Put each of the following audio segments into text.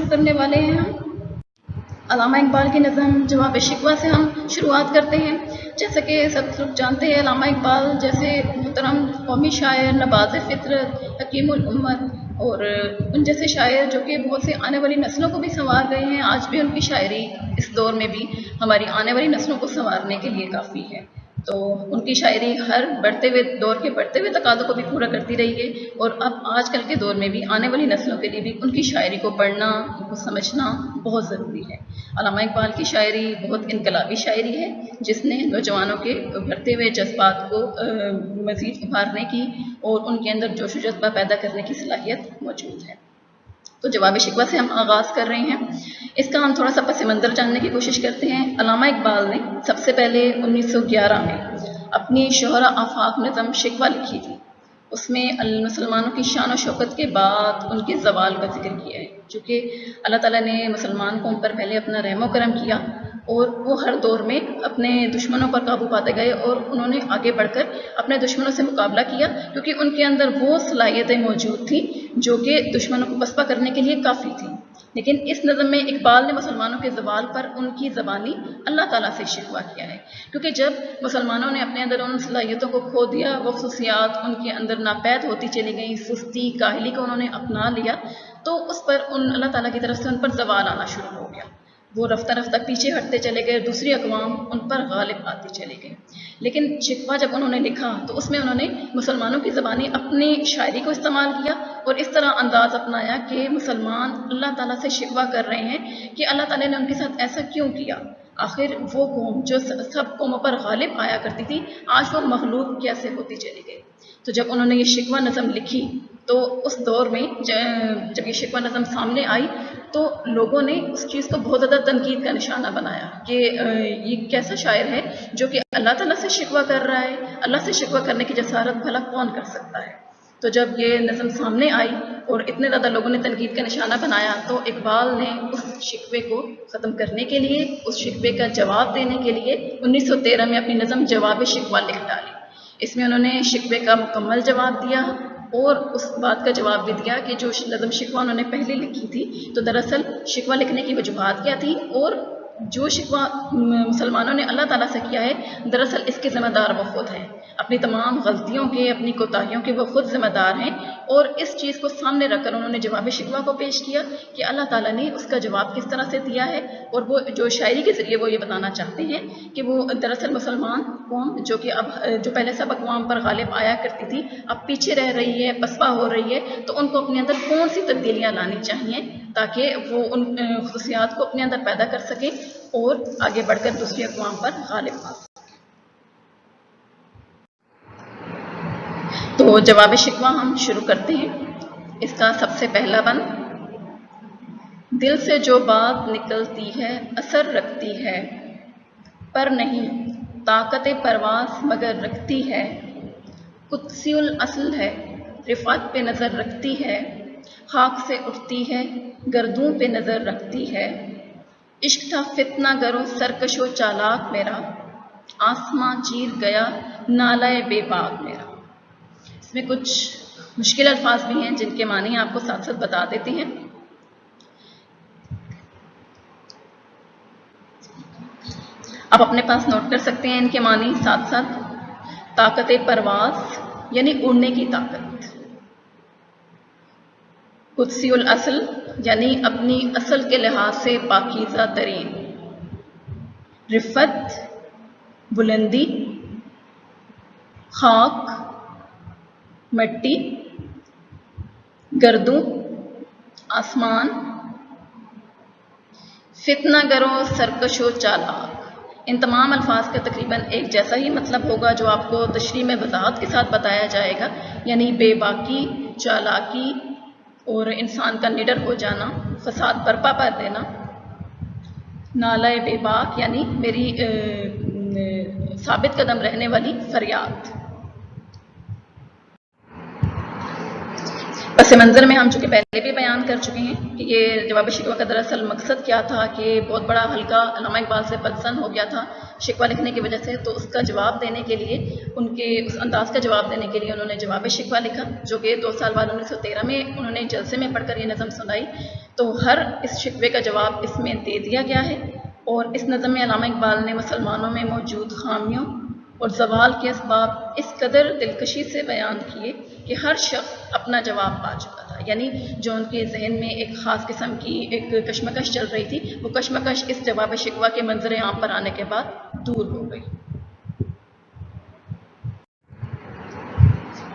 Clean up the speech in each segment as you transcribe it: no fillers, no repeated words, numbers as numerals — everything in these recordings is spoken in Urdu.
شروع کرنے والے ہیں ہم علامہ اقبال کی نظم جواب شکوہ سے ہم شروعات کرتے ہیں۔ جیسا کہ سب لوگ جانتے ہیں، علامہ اقبال جیسے محترم قومی شاعر، نباز فطرت، حکیم الامت اور ان جیسے شاعر جو کہ بہت سے آنے والی نسلوں کو بھی سنوار گئے ہیں، آج بھی ان کی شاعری اس دور میں بھی ہماری آنے والی نسلوں کو سنوارنے کے لیے کافی ہے۔ تو ان کی شاعری ہر بڑھتے ہوئے دور کے بڑھتے ہوئے تقاضوں کو بھی پورا کرتی رہی ہے، اور اب آج کل کے دور میں بھی آنے والی نسلوں کے لیے بھی ان کی شاعری کو پڑھنا، ان کو سمجھنا بہت ضروری ہے۔ علامہ اقبال کی شاعری بہت انقلابی شاعری ہے، جس نے نوجوانوں کے بڑھتے ہوئے جذبات کو مزید ابھارنے کی اور ان کے اندر جوش و جذبہ پیدا کرنے کی صلاحیت موجود ہے۔ تو جواب شکوہ سے ہم آغاز کر رہے ہیں۔ اس کا ہم تھوڑا سا پس منظر جاننے کی کوشش کرتے ہیں۔ علامہ اقبال نے سب سے پہلے 1911 میں اپنی شہرہ آفاق نظم شکوہ لکھی تھی۔ اس میں مسلمانوں کی شان و شوکت کے بعد ان کے زوال کا ذکر کیا ہے، چونکہ اللہ تعالیٰ نے مسلمان قوم پر پہلے اپنا رحم و کرم کیا اور وہ ہر دور میں اپنے دشمنوں پر قابو پاتے گئے، اور انہوں نے آگے بڑھ کر اپنے دشمنوں سے مقابلہ کیا، کیونکہ ان کے اندر وہ صلاحیتیں موجود تھیں جو کہ دشمنوں کو پسپا کرنے کے لیے کافی تھیں۔ لیکن اس نظم میں اقبال نے مسلمانوں کے زوال پر ان کی زبانی اللہ تعالیٰ سے شکوہ کیا ہے، کیونکہ جب مسلمانوں نے اپنے اندر ان صلاحیتوں کو کھو دیا، وہ خصوصیات ان کے اندر ناپید ہوتی چلی گئیں، سستی کاہلی کو انہوں نے اپنا لیا، تو اس پر اللہ تعالیٰ کی طرف سے ان پر زوال آنا شروع ہو گیا۔ وہ رفتہ رفتہ پیچھے ہٹتے چلے گئے، دوسری اقوام ان پر غالب آتی چلی گئی۔ لیکن شکوہ جب انہوں نے لکھا تو اس میں انہوں نے مسلمانوں کی زبانی اپنی شاعری کو استعمال کیا اور اس طرح انداز اپنایا کہ مسلمان اللہ تعالیٰ سے شکوہ کر رہے ہیں کہ اللہ تعالیٰ نے ان کے ساتھ ایسا کیوں کیا۔ آخر وہ قوم جو سب قوموں پر غالب آیا کرتی تھی، آج وہ مغلوب کیسے ہوتی چلی گئی۔ تو جب انہوں نے یہ شکوہ نظم لکھی تو اس دور میں جب یہ شکوہ نظم سامنے آئی تو لوگوں نے اس چیز کو بہت زیادہ تنقید کا نشانہ بنایا کہ یہ کیسا شاعر ہے جو کہ اللہ تعالیٰ سے شکوہ کر رہا ہے، اللہ سے شکوہ کرنے کی جسارت بھلا کون کر سکتا ہے۔ تو جب یہ نظم سامنے آئی اور اتنے زیادہ لوگوں نے تنقید کا نشانہ بنایا تو اقبال نے اس شکوے کو ختم کرنے کے لیے، اس شکوے کا جواب دینے کے لیے 1913 میں اپنی نظم جواب شکوہ لکھ ڈالی۔ اس میں انہوں نے شکوے کا مکمل جواب دیا اور اس بات کا جواب بھی دیا کہ جو نظم شکوہ انہوں نے پہلے لکھی تھی تو دراصل شکوہ لکھنے کی وجوہات کیا تھی، اور جو شکوہ مسلمانوں نے اللہ تعالیٰ سے کیا ہے دراصل اس کے ذمہ دار وہ خود ہیں، اپنی تمام غلطیوں کے، اپنی کوتاہیوں کے وہ خود ذمہ دار ہیں۔ اور اس چیز کو سامنے رکھ کر انہوں نے جواب شکوہ کو پیش کیا کہ اللہ تعالیٰ نے اس کا جواب کس طرح سے دیا ہے، اور وہ جو شاعری کے ذریعے وہ یہ بتانا چاہتے ہیں کہ وہ دراصل مسلمان قوم جو کہ اب جو پہلے سب اقوام پر غالب آیا کرتی تھی اب پیچھے رہ رہی ہے، پسپا ہو رہی ہے، تو ان کو اپنے اندر کون سی تبدیلیاں لانی چاہیے تاکہ وہ ان خصوصیات کو اپنے اندر پیدا کر سکیں اور آگے بڑھ کر دوسری اقوام پر غالب آ سکیں۔ تو جواب شکوہ ہم شروع کرتے ہیں۔ اس کا سب سے پہلا بند: دل سے جو بات نکلتی ہے اثر رکھتی ہے، پر نہیں طاقت پرواز مگر رکھتی ہے، قدسی الاصل ہے رفعت پہ نظر رکھتی ہے، خاک سے اٹھتی ہے گردوں پہ نظر رکھتی ہے، عشق تھا فتنہ گرو سرکش و چالاک میرا، آسماں چیر گیا نالہ بے باک میرا۔ اس میں کچھ مشکل الفاظ بھی ہیں جن کے معنی آپ کو ساتھ ساتھ بتا دیتے ہیں۔ آپ اپنے پاس نوٹ کر سکتے ہیں ان کے معنی ساتھ ساتھ۔ طاقت پرواز یعنی اڑنے کی طاقت، قدسی الاصل یعنی اپنی اصل کے لحاظ سے پاکیزہ ترین، رفعت بلندی، خاک مٹی، گردوں آسمان، فتنہ گرو سرکش و چالاک۔ ان تمام الفاظ کا تقریباً ایک جیسا ہی مطلب ہوگا جو آپ کو تشریح میں وضاحت کے ساتھ بتایا جائے گا، یعنی بے باکی، چالاکی اور انسان کا نڈر ہو جانا، فساد برپا کر دینا۔ نالہ بے باک یعنی میری ثابت قدم رہنے والی فریاد۔ پس منظر میں ہم چونکہ پہلے بھی بیان کر چکے ہیں کہ یہ جواب شکوہ کا دراصل مقصد کیا تھا کہ بہت بڑا حلقہ علامہ اقبال سے بدظن ہو گیا تھا شکوہ لکھنے کی وجہ سے، تو اس کا جواب دینے کے لیے، ان کے اس انداز کا جواب دینے کے لیے انہوں نے جواب شکوہ لکھا، جو کہ 2 سال بعد 1913 میں انہوں نے جلسے میں پڑھ کر یہ نظم سنائی۔ تو ہر اس شکوے کا جواب اس میں دے دیا گیا ہے، اور اس نظم میں علامہ اقبال نے مسلمانوں میں موجود خامیوں اور زوال کے اسباب اس قدر دلکشی سے بیان کیے کہ ہر شخص اپنا جواب پا چکا تھا، یعنی جو ان کے ذہن میں ایک خاص قسم کی ایک کشمکش چل رہی تھی، وہ کشمکش اس جواب شکوہ کے منظر عام پر آنے کے بعد دور ہو گئی۔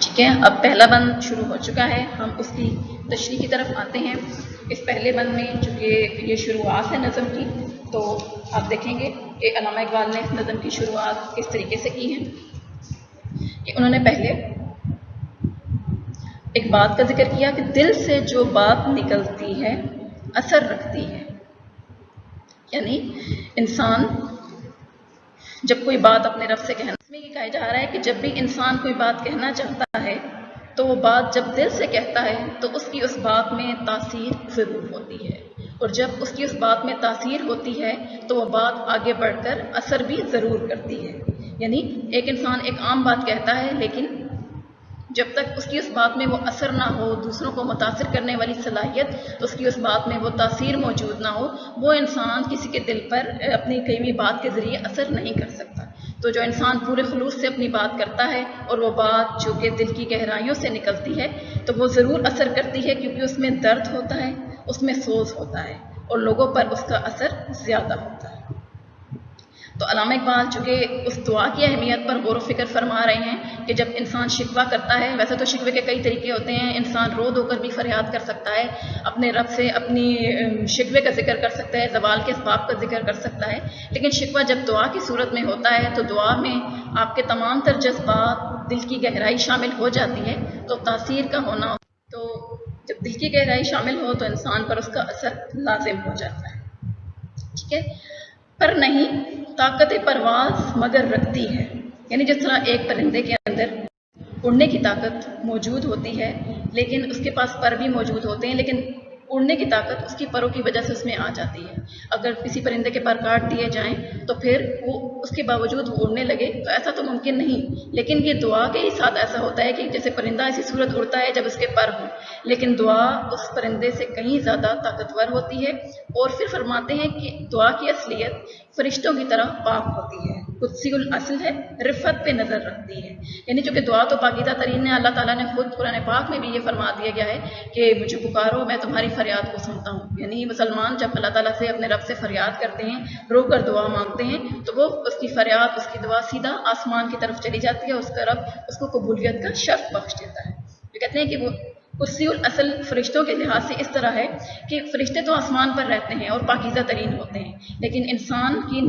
ٹھیک ہے، اب پہلا بند شروع ہو چکا ہے، ہم اس کی تشریح کی طرف آتے ہیں۔ اس پہلے بند میں چونکہ یہ شروعات ہے نظم کی، تو آپ دیکھیں گے کہ علامہ اقبال نے اس نظم کی شروعات کس طریقے سے کی ہے کہ انہوں نے پہلے ایک بات کا ذکر کیا کہ دل سے جو بات نکلتی ہے اثر رکھتی ہے، یعنی انسان جب کوئی بات اپنے رب سے کہنا، اس میں یہ کہا جا رہا ہے کہ جب بھی انسان کوئی بات کہنا چاہتا ہے تو وہ بات جب دل سے کہتا ہے تو اس کی اس بات میں تاثیر ضرور ہوتی ہے، اور جب اس کی اس بات میں تاثیر ہوتی ہے تو وہ بات آگے بڑھ کر اثر بھی ضرور کرتی ہے۔ یعنی ایک انسان ایک عام بات کہتا ہے، لیکن جب تک اس کی اس بات میں وہ اثر نہ ہو، دوسروں کو متاثر کرنے والی صلاحیت اس کی اس بات میں وہ تاثیر موجود نہ ہو، وہ انسان کسی کے دل پر اپنی کہی ہوئی بات کے ذریعے اثر نہیں کر سکتا۔ تو جو انسان پورے خلوص سے اپنی بات کرتا ہے اور وہ بات جو کہ دل کی گہرائیوں سے نکلتی ہے تو وہ ضرور اثر کرتی ہے، کیونکہ اس میں درد ہوتا ہے، اس میں سوز ہوتا ہے، اور لوگوں پر اس کا اثر زیادہ ہوتا ہے۔ تو علامہ اقبال چونکہ اس دعا کی اہمیت پر غور و فکر فرما رہے ہیں کہ جب انسان شکوہ کرتا ہے، ویسے تو شکوے کے کئی طریقے ہوتے ہیں، انسان رو دھو کر بھی فریاد کر سکتا ہے، اپنے رب سے اپنی شکوے کا ذکر کر سکتا ہے، زوال کے اسباب کا ذکر کر سکتا ہے، لیکن شکوہ جب دعا کی صورت میں ہوتا ہے تو دعا میں آپ کے تمام تر جذبات، دل کی گہرائی شامل ہو جاتی ہے، تو تاثیر کا ہونا، تو جب دل کی گہرائی شامل ہو تو انسان پر اس کا اثر لازم ہو جاتا ہے۔ ٹھیک ہے، پر نہیں طاقت پرواز مگر رکھتی ہے، یعنی جس طرح ایک پرندے کے اندر اڑنے کی طاقت موجود ہوتی ہے، لیکن اس کے پاس پر بھی موجود ہوتے ہیں، لیکن اڑنے کی طاقت اس کی پروں کی وجہ سے اس میں آ جاتی ہے۔ اگر کسی پرندے کے پر کاٹ دیے جائیں تو پھر وہ اس کے باوجود وہ اڑنے لگے تو ایسا تو ممکن نہیں، لیکن یہ دعا کے ہی ساتھ ایسا ہوتا ہے کہ جیسے پرندہ ایسی صورت اڑتا ہے جب اس کے پر ہوں، لیکن دعا اس پرندے سے کہیں زیادہ طاقتور ہوتی ہے، اور پھر فرماتے ہیں کہ دعا کی اصلیت فرشتوں کی طرح پاک ہوتی ہے، قدسی الاصل ہے، رفت پہ نظر رکھتی ہے، یعنی چونکہ دعا تو پاکیزہ ترین ہے، اللہ تعالیٰ نے خود قرآن پاک میں بھی یہ فرما دیا گیا ہے کہ مجھے پکارو میں تمہاری فریاد کو سنتا ہوں۔ یعنی مسلمان جب اللہ تعالیٰ سے اپنے رب سے فریاد کرتے ہیں، رو کر دعا مانگتے ہیں، تو وہ اس کی فریاد، اس کی دعا سیدھا آسمان کی طرف چلی جاتی ہے، اس کا رب اس کو قبولیت کا شرف بخش دیتا ہے۔ وہ کہتے ہیں کہ وہ کرسی الاصل فرشتوں کے لحاظ سے اس طرح ہے کہ فرشتے تو آسمان پر رہتے ہیں اور پاکیزہ ترین ہوتے ہیں، لیکن انسان کی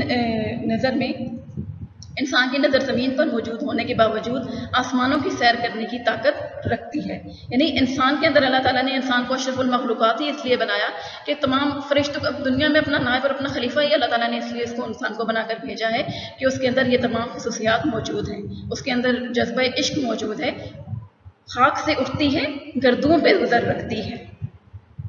نظر زمین پر موجود ہونے کے باوجود آسمانوں کی سیر کرنے کی طاقت رکھتی ہے۔ یعنی انسان کے اندر اللہ تعالیٰ نے انسان کو اشرف المخلوقات ہی اس لیے بنایا کہ تمام فرشتوں کو دنیا میں اپنا نائب اور اپنا خلیفہ ہی اللہ تعالیٰ نے اس لیے اس کو انسان کو بنا کر بھیجا ہے کہ اس کے اندر یہ تمام خصوصیات موجود ہیں، اس کے اندر جذبہ عشق موجود ہے، خاک سے اٹھتی ہے، گردوں پہ گزر رکھتی ہے۔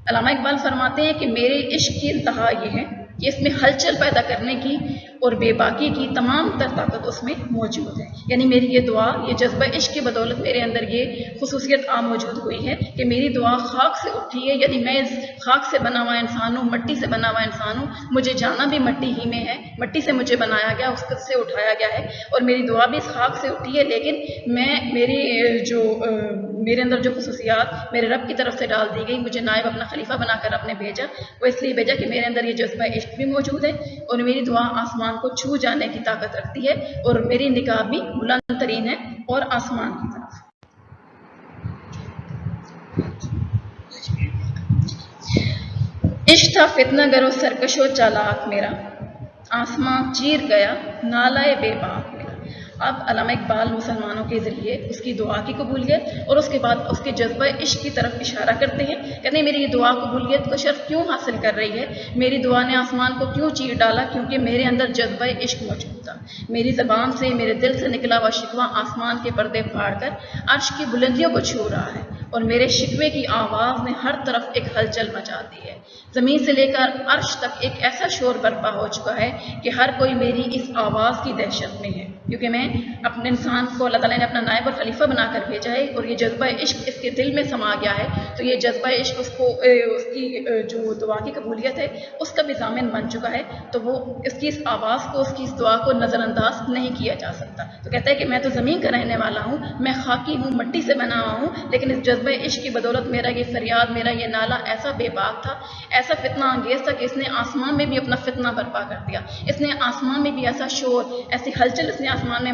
علامہ اقبال فرماتے ہیں کہ میرے عشق کی انتہا یہ ہے کہ اس میں ہلچل پیدا کرنے کی اور بے باکی کی تمام تر طاقت اس میں موجود ہے۔ یعنی میری یہ دعا، یہ جذبہ عشق کی بدولت میرے اندر یہ خصوصیت موجود ہوئی ہے کہ میری دعا خاک سے اٹھی ہے، یعنی میں اس خاک سے بنا ہوا انسان ہوں، مٹی سے بنا ہوا انسان ہوں، مجھے جانا بھی مٹی ہی میں ہے، مٹی سے مجھے بنایا گیا، اس سے اٹھایا گیا ہے، اور میری دعا بھی اس خاک سے اٹھی ہے، لیکن میرے اندر جو خصوصیات میرے رب کی طرف سے ڈال دی گئی، مجھے نائب اپنا خلیفہ بنا کر اپنے بھیجا، وہ اس لیے بھیجا کہ میرے اندر یہ جذبہ عشق بھی موجود ہے، اور میری دعا آسمان کو چھو جانے کی طاقت رکھتی ہے، اور میری نگاہ بھی بلند ترین ہے اور آسمان کی طرف۔ عشق تھا فتنہ گر و سرکش و چالاک میرا، آسمان چیر گیا نالائے بے باک میرا۔ اب علامہ اقبال مسلمانوں کے ذریعے اس کی دعا کی قبولیت اور اس کے بعد اس کے جذبہ عشق کی طرف اشارہ کرتے ہیں، کہتے ہیں میری یہ دعا قبولیت کو شرف کیوں حاصل کر رہی ہے، میری دعا نے آسمان کو کیوں چیر ڈالا، کیونکہ میرے اندر جذبہ عشق موجود تھا، میری زبان سے میرے دل سے نکلا ہوا شکوہ آسمان کے پردے پھاڑ کر عرش کی بلندیوں کو چھو رہا ہے، اور میرے شکوے کی آواز نے ہر طرف ایک ہلچل مچا دی ہے، زمین سے لے کر عرش تک ایک ایسا شور برپا ہو چکا ہے کہ ہر کوئی میری اس آواز کی دہشت میں ہے۔ کیونکہ میں اپنے انسان کو اللہ تعالیٰ نے اپنا نائب اور خلیفہ بنا کر بھیجا ہے، اور یہ جذبہ عشق اس کے دل میں سما گیا ہے، تو یہ جذبہ عشق اس کی جو دعا کی قبولیت ہے اس کا بھی ضامن بن چکا ہے، تو وہ اس کی اس آواز کو، اس کی اس دعا کو نظر انداز نہیں کیا جا سکتا۔ تو کہتا ہے کہ میں تو زمین کا رہنے والا ہوں، میں خاکی ہوں، مٹی سے بنا ہوا ہوں، لیکن اس جذبہ عشق کی بدولت میرا یہ فریاد، میرا یہ نالہ ایسا بے باک تھا، ایسا فتنہ انگیز تھا کہ اس نے آسمان میں بھی اپنا فتنہ برپا کر دیا، اس نے آسمان میں بھی ایسا شور، ایسی ہلچل اس نے آسمان میں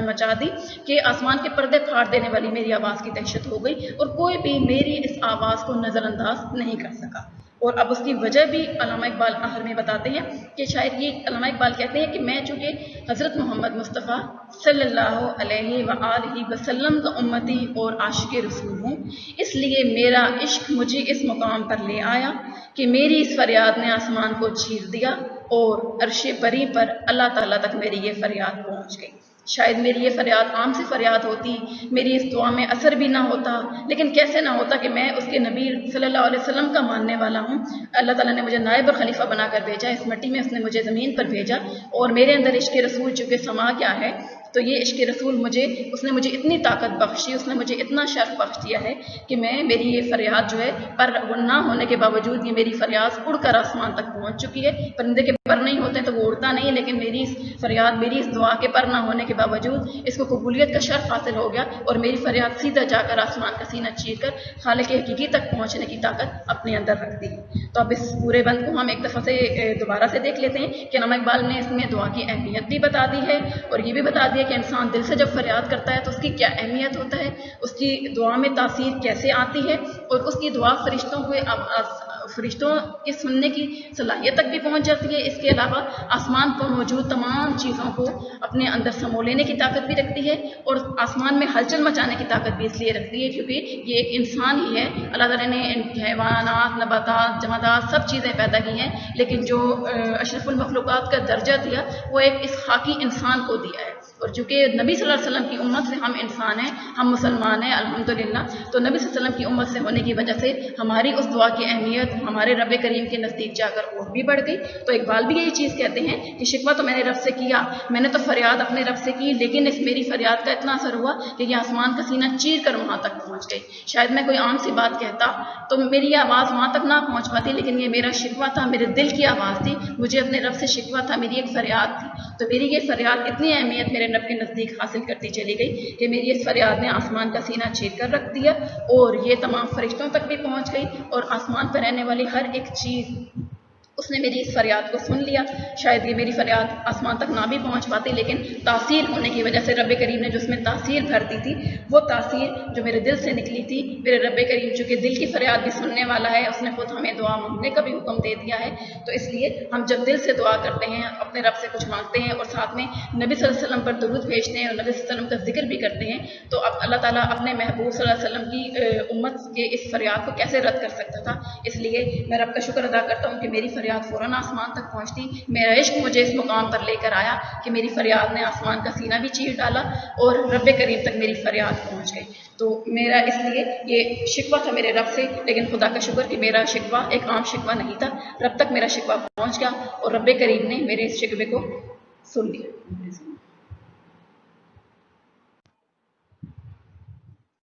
مچا دی کہ آسمان کے پردے پھاڑ دینے والی میری آواز کی دہشت ہو گئی، اور کوئی بھی میری اس آواز کو نظر انداز نہیں کر سکا۔ اور اب اس کی وجہ بھی علامہ اقبال آخر میں بتاتے ہیں کہ شاید یہ علامہ اقبال کہتے ہیں کہ میں چونکہ حضرت محمد مصطفیٰ صلی اللہ علیہ وآلہ وسلم کا امتی اور عاشق رسول ہوں، اس لیے میرا عشق مجھے اس مقام پر لے آیا کہ میری اس فریاد نے آسمان کو چیر دیا، اور عرش بری پر اللہ تعالیٰ تک میری یہ فریاد پہنچ گئی۔ شاید میری یہ فریاد عام سی فریاد ہوتی، میری اس دعا میں اثر بھی نہ ہوتا، لیکن کیسے نہ ہوتا کہ میں اس کے نبی صلی اللہ علیہ وسلم کا ماننے والا ہوں، اللہ تعالیٰ نے مجھے نائب اور خلیفہ بنا کر بھیجا، اس مٹی میں اس نے مجھے زمین پر بھیجا، اور میرے اندر عشق رسول چونکہ سما گیا ہے، تو یہ عشق رسول اس نے مجھے اتنی طاقت بخشی، اس نے مجھے اتنا شرف بخش دیا ہے کہ میری یہ فریاد جو ہے پر نہ ہونے کے باوجود یہ میری فریاد اڑ کر آسمان تک پہنچ چکی ہے۔ پرندے کے پر نہیں ہوتے تو وہ اڑتا نہیں، لیکن میری اس فریاد، میری اس دعا کے پر نہ ہونے کے باوجود اس کو قبولیت کا شرف حاصل ہو گیا، اور میری فریاد سیدھا جا کر آسمان کا سینہ چیر کر خالق حقیقی تک پہنچنے کی طاقت اپنے اندر رکھتی ہے۔ تو اب اس پورے بند کو ہم ایک دفعہ سے دوبارہ سے دیکھ لیتے ہیں کہ علامہ اقبال نے اس میں دعا کی اہمیت بھی بتا دی ہے، اور یہ بھی بتا دیا کہ انسان دل سے جب فریاد کرتا ہے تو اس کی کیا اہمیت ہوتا ہے، اس کی دعا میں تاثیر کیسے آتی ہے، اور اس کی دعا فرشتوں کی سننے کی صلاحیت تک بھی پہنچ جاتی ہے۔ اس کے علاوہ آسمان پر موجود تمام چیزوں کو اپنے اندر سمو لینے کی طاقت بھی رکھتی ہے، اور آسمان میں ہلچل مچانے کی طاقت بھی اس لیے رکھتی ہے کیونکہ یہ ایک انسان ہی ہے۔ اللہ تعالیٰ نے حیوانات، نباتات، جمادات سب چیزیں پیدا کی ہیں، لیکن جو اشرف المخلوقات کا درجہ دیا وہ ایک اس خاکی انسان کو دیا ہے، اور چونکہ نبی صلی اللہ علیہ وسلم کی امت سے ہم انسان ہیں، ہم مسلمان ہیں الحمدللہ، تو نبی صلی اللہ علیہ وسلم کی امت سے ہونے کی وجہ سے ہماری اس دعا کی اہمیت ہمارے رب کریم کے نزدیک جا کر اور بھی بڑھ گئی۔ تو اقبال بھی یہی چیز کہتے ہیں کہ شکوہ تو میں نے رب سے کیا، میں نے تو فریاد اپنے رب سے کی، لیکن اس میری فریاد کا اتنا اثر ہوا کہ یہ آسمان کا سینہ چیر کر وہاں تک پہنچ گئی۔ شاید میں کوئی عام سی بات کہتا تو میری یہ آواز وہاں تک نہ پہنچ پاتی، لیکن یہ میرا شکوہ تھا، میرے دل کی آواز تھی، مجھے اپنے رب سے شکوہ تھا، میری ایک فریاد تھی، تو میری یہ فریاد اتنی اہمیت میرے رب کے نزدیک حاصل کرتی چلی گئی کہ میری اس فریاد نے آسمان کا سینہ چیر کر رکھ دیا، اور یہ تمام فرشتوں تک بھی پہنچ گئی، اور آسمان پر رہنے والی ہر ایک چیز اس نے میری اس فریاد کو سن لیا۔ شاید یہ میری فریاد آسمان تک نہ بھی پہنچ پاتی، لیکن تاثیر ہونے کی وجہ سے رب کریم نے جو اس میں تاثیر بھر دی تھی، وہ تاثیر جو میرے دل سے نکلی تھی، میرے رب کریم چونکہ دل کی فریاد بھی سننے والا ہے، اس نے خود ہمیں دعا مانگنے کا بھی حکم دے دیا ہے، تو اس لیے ہم جب دل سے دعا کرتے ہیں، اپنے رب سے کچھ مانگتے ہیں، اور ساتھ میں نبی صلی اللہ علیہ وسلم پر درود بھیجتے ہیں اور نبی صلی اللہ علیہ وسلم کا ذکر بھی کرتے ہیں، تو اب اللہ تعالیٰ اپنے محبوب صلی اللہ علیہ وسلم کی امت کے اس فریاد کو کیسے رد کر سکتا تھا۔ اس لیے میں رب کا شکر ادا کرتا ہوں کہ میری فریاد فوراً آسمان تک پہنچتی، میرا عشق مجھے اس مقام پر لے کر آیا کہ میری فریاد نے آسمان کا سینہ بھی چیر ڈالا، اور رب کریم تک میری فریاد پہنچ گئی۔ تو میرا اس لیے یہ شکوہ تھا میرے رب سے، لیکن خدا کا شکر کہ میرا شکوہ ایک عام شکوہ نہیں تھا، رب تک میرا شکوہ پہنچ گیا، اور رب کریم نے میرے اس شکوے کو سن لیا۔